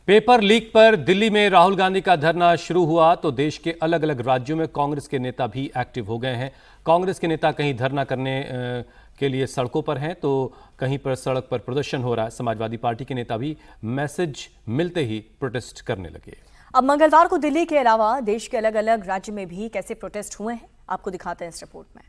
Paper leak पर दिल्ली में राहुल गांधी का धरना शुरू हुआ तो देश के अलग अलग राज्यों में कांग्रेस के नेता भी एक्टिव हो गए हैं। कांग्रेस के नेता कहीं धरना करने के लिए सड़कों पर हैं तो कहीं पर सड़क पर प्रदर्शन हो रहा है। समाजवादी पार्टी के नेता भी मैसेज मिलते ही प्रोटेस्ट करने लगे। अब मंगलवार को दिल्ली के अलावा देश के अलग अलग राज्य में भी कैसे प्रोटेस्ट हुए हैं आपको दिखाते हैं इस रिपोर्ट में।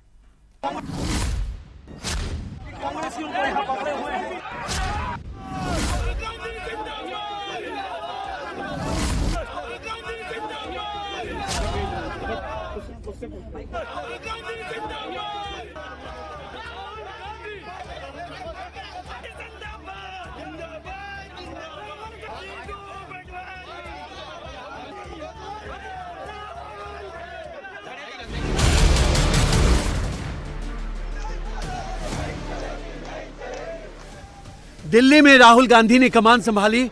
दिल्ली में राहुल गांधी ने कमान संभाली।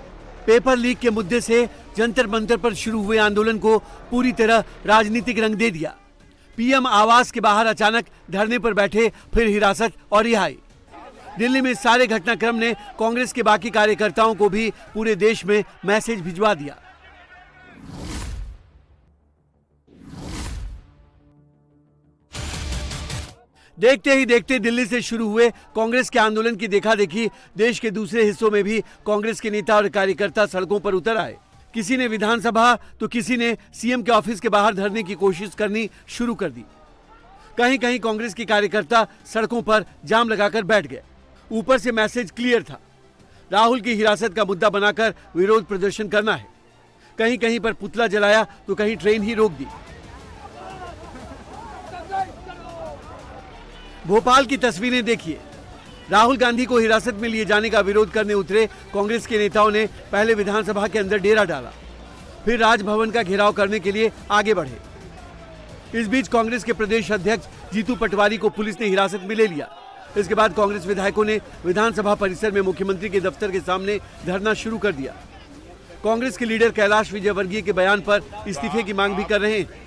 पेपर लीक के मुद्दे से जंतर मंतर पर शुरू हुए आंदोलन को पूरी तरह राजनीतिक रंग दे दिया। पीएम आवास के बाहर अचानक धरने पर बैठे, फिर हिरासत और रिहाई। दिल्ली में सारे घटनाक्रम ने कांग्रेस के बाकी कार्यकर्ताओं को भी पूरे देश में मैसेज भिजवा दिया। देखते ही देखते दिल्ली से शुरू हुए कांग्रेस के आंदोलन की देखा देखी देश के दूसरे हिस्सों में भी कांग्रेस के नेता और कार्यकर्ता सड़कों पर उतर आए। किसी ने विधानसभा तो किसी ने सीएम के ऑफिस के बाहर धरने की कोशिश करनी शुरू कर दी। कहीं कहीं कांग्रेस के कार्यकर्ता सड़कों पर जाम लगाकर बैठ गए। ऊपर से मैसेज क्लियर था, राहुल की हिरासत का मुद्दा बनाकर विरोध प्रदर्शन करना है। कहीं कहीं पर पुतला जलाया तो कहीं ट्रेन ही रोक दी। भोपाल की तस्वीरें देखिए। राहुल गांधी को हिरासत में लिए जाने का विरोध करने उतरे कांग्रेस के नेताओं ने पहले विधानसभा के अंदर डेरा डाला, फिर राजभवन का घेराव करने के लिए आगे बढ़े। इस बीच कांग्रेस के प्रदेश अध्यक्ष जीतू पटवारी को पुलिस ने हिरासत में ले लिया। इसके बाद कांग्रेस विधायकों ने विधानसभा परिसर में मुख्यमंत्री के दफ्तर के सामने धरना शुरू कर दिया। कांग्रेस के लीडर कैलाश विजयवर्गीय के बयान पर इस्तीफे की मांग भी कर रहे हैं।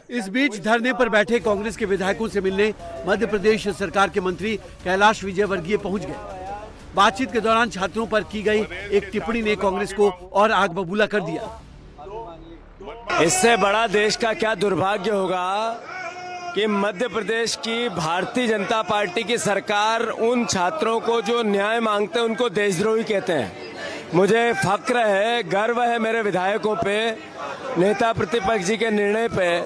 इस बीच धरने पर बैठे कांग्रेस के विधायकों से मिलने मध्य प्रदेश सरकार के मंत्री कैलाश विजयवर्गीय पहुंच गए। बातचीत के दौरान छात्रों पर की गई एक टिप्पणी ने कांग्रेस को और आग बबूला कर दिया। इससे बड़ा देश का क्या दुर्भाग्य होगा कि मध्य प्रदेश की भारतीय जनता पार्टी की सरकार उन छात्रों को जो न्याय मांगते हैं उनको देशद्रोही कहते हैं। मुझे फक्र है, गर्व है मेरे विधायकों पे, नेता प्रतिपक्ष जी के निर्णय पे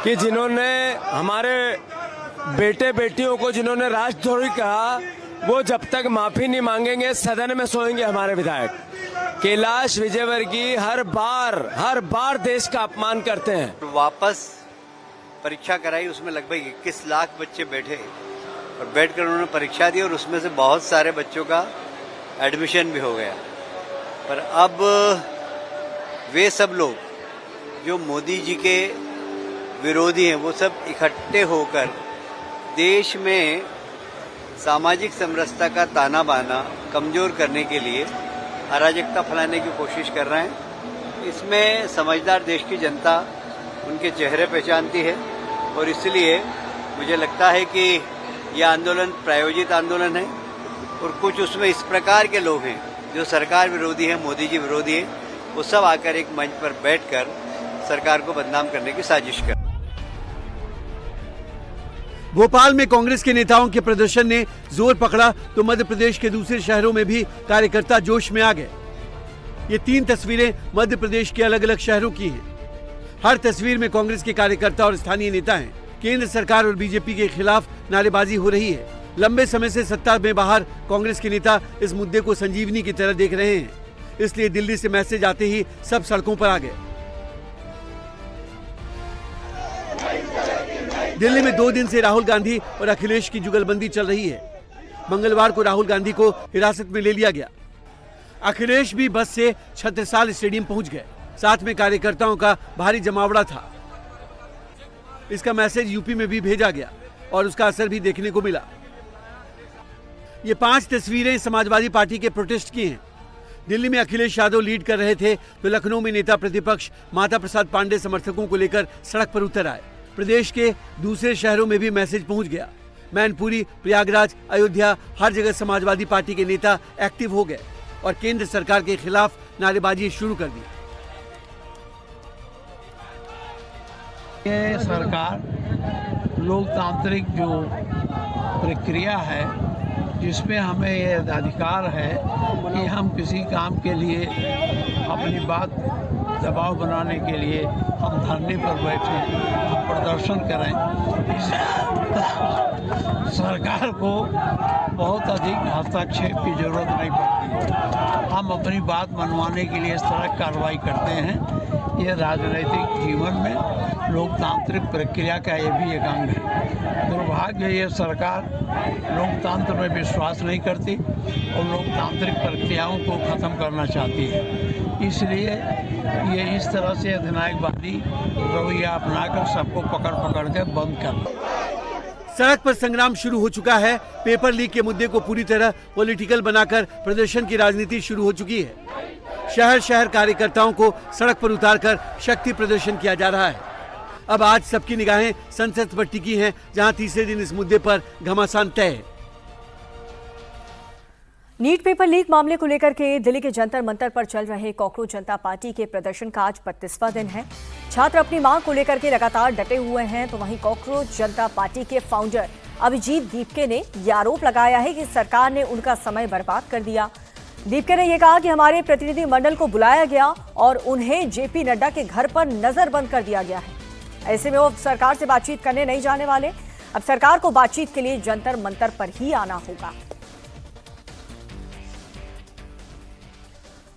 कि जिन्होंने हमारे बेटे बेटियों को जिन्होंने राजद्रोही कहा, वो जब तक माफी नहीं मांगेंगे सदन में सोएंगे हमारे विधायक। कैलाश विजयवर्गीय हर बार देश का अपमान करते हैं। वापस परीक्षा कराई, उसमें लगभग 21 लाख बच्चे बैठे और बैठकर उन्होंने परीक्षा दी और उसमें से बहुत सारे बच्चों का एडमिशन भी हो गया। पर अब वे सब लोग जो मोदी जी के विरोधी हैं वो सब इकट्ठे होकर देश में सामाजिक समरसता का ताना बाना कमजोर करने के लिए अराजकता फैलाने की कोशिश कर रहे हैं। इसमें समझदार देश की जनता उनके चेहरे पहचानती है और इसलिए मुझे लगता है कि यह आंदोलन प्रायोजित आंदोलन है और कुछ उसमें इस प्रकार के लोग हैं जो सरकार विरोधी है, मोदी जी विरोधी है, वो सब आकर एक मंच पर बैठकर सरकार को बदनाम करने की साजिश कर। भोपाल में कांग्रेस के नेताओं के प्रदर्शन ने जोर पकड़ा तो मध्य प्रदेश के दूसरे शहरों में भी कार्यकर्ता जोश में आ गए। ये 3 तस्वीरें मध्य प्रदेश के अलग अलग शहरों की हैं। हर तस्वीर में कांग्रेस के कार्यकर्ता और स्थानीय नेता हैं। केंद्र सरकार और बीजेपी के खिलाफ नारेबाजी हो रही है। लंबे समय से सत्ता में बाहर कांग्रेस के नेता इस मुद्दे को संजीवनी की तरह देख रहे हैं, इसलिए दिल्ली से मैसेज आते ही सब सड़कों पर आ गए। दिल्ली में 2 दिन से राहुल गांधी और अखिलेश की जुगलबंदी चल रही है। मंगलवार को राहुल गांधी को हिरासत में ले लिया गया। अखिलेश भी बस से छत्रसाल स्टेडियम पहुंच गए। साथ में कार्यकर्ताओं का भारी जमावड़ा था। इसका मैसेज यूपी में भी भेजा गया और उसका असर भी देखने को मिला। ये 5 तस्वीरें समाजवादी पार्टी के प्रोटेस्ट की हैं। दिल्ली में अखिलेश यादव लीड कर रहे थे तो लखनऊ में नेता प्रतिपक्ष माता प्रसाद पांडे समर्थकों को लेकर सड़क पर उतर आए। प्रदेश के दूसरे शहरों में भी मैसेज पहुंच गया। मैनपुरी, प्रयागराज, अयोध्या, हर जगह समाजवादी पार्टी के नेता एक्टिव हो गए और केंद्र सरकार के खिलाफ नारेबाजी शुरू कर दी। ये सरकार लोकतांत्रिक जो प्रक्रिया है जिसमें हमें ये अधिकार है कि हम किसी काम के लिए अपनी बात दबाव बनाने के लिए हम धरने पर बैठें, हम प्रदर्शन करें। सरकार को बहुत अधिक हस्तक्षेप की जरूरत नहीं पड़ती। हम अपनी बात मनवाने के लिए इस तरह कार्रवाई करते हैं। ये राजनीतिक जीवन में लोकतांत्रिक प्रक्रिया का ये भी एक अंग है। दुर्भाग्य ये सरकार लोकतंत्र में विश्वास नहीं करती और लोकतांत्रिक प्रक्रियाओं को ख़त्म करना चाहती है। इसलिए ये इस तरह से अधिनायकवादी रवैया अपनाकर सबको पकड़ के बंद कर। सड़क पर संग्राम शुरू हो चुका है। पेपर लीक के मुद्दे को पूरी तरह पॉलिटिकल बनाकर प्रदर्शन की राजनीति शुरू हो चुकी है। शहर शहर कार्यकर्ताओं को सड़क पर उतारकर शक्ति प्रदर्शन किया जा रहा है। अब आज सबकी निगाहें संसद पर टिकी हैं, जहां तीसरे दिन इस मुद्दे पर घमासान तय है। नीट पेपर लीक मामले को लेकर के दिल्ली के जंतर मंतर पर चल रहे कॉकरोच जनता पार्टी के प्रदर्शन का आज 32वां दिन है। छात्र अपनी मांग को लेकर के लगातार डटे हुए हैं, तो वहीं कॉकरोच जनता पार्टी के फाउंडर अभिजीत दीपके ने यह आरोप लगाया है कि सरकार ने उनका समय बर्बाद कर दिया। दीपके ने यह कहा कि हमारे प्रतिनिधि मंडल को बुलाया गया और उन्हें जेपी नड्डा के घर पर नजरबंद कर दिया गया है। ऐसे में वो सरकार से बातचीत करने नहीं जाने वाले। अब सरकार को बातचीत के लिए जंतर मंतर पर ही आना होगा।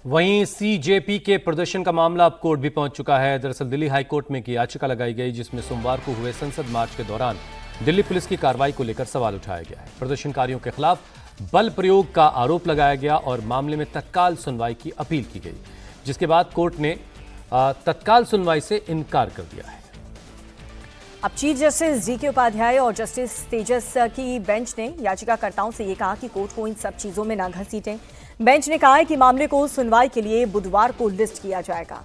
वहीं सीजेपी के प्रदर्शन का मामला अब कोर्ट भी पहुंच चुका है। दरअसल दिल्ली हाईकोर्ट में एक याचिका लगाई गई, जिसमें सोमवार को हुए संसद मार्च के दौरान दिल्ली पुलिस की कार्रवाई को लेकर सवाल उठाया गया है। प्रदर्शनकारियों के खिलाफ बल प्रयोग का आरोप लगाया गया और मामले में तत्काल सुनवाई की अपील की गई, जिसके बाद कोर्ट ने तत्काल सुनवाई से इनकार कर दिया है। अब चीफ जस्टिस जी.के. उपाध्याय और जस्टिस तेजस की बेंच ने याचिकाकर्ताओं से ये कहा कि कोर्ट को इन सब चीजों में न घसीटें। बेंच ने कहा है कि मामले को सुनवाई के लिए बुधवार को लिस्ट किया जाएगा।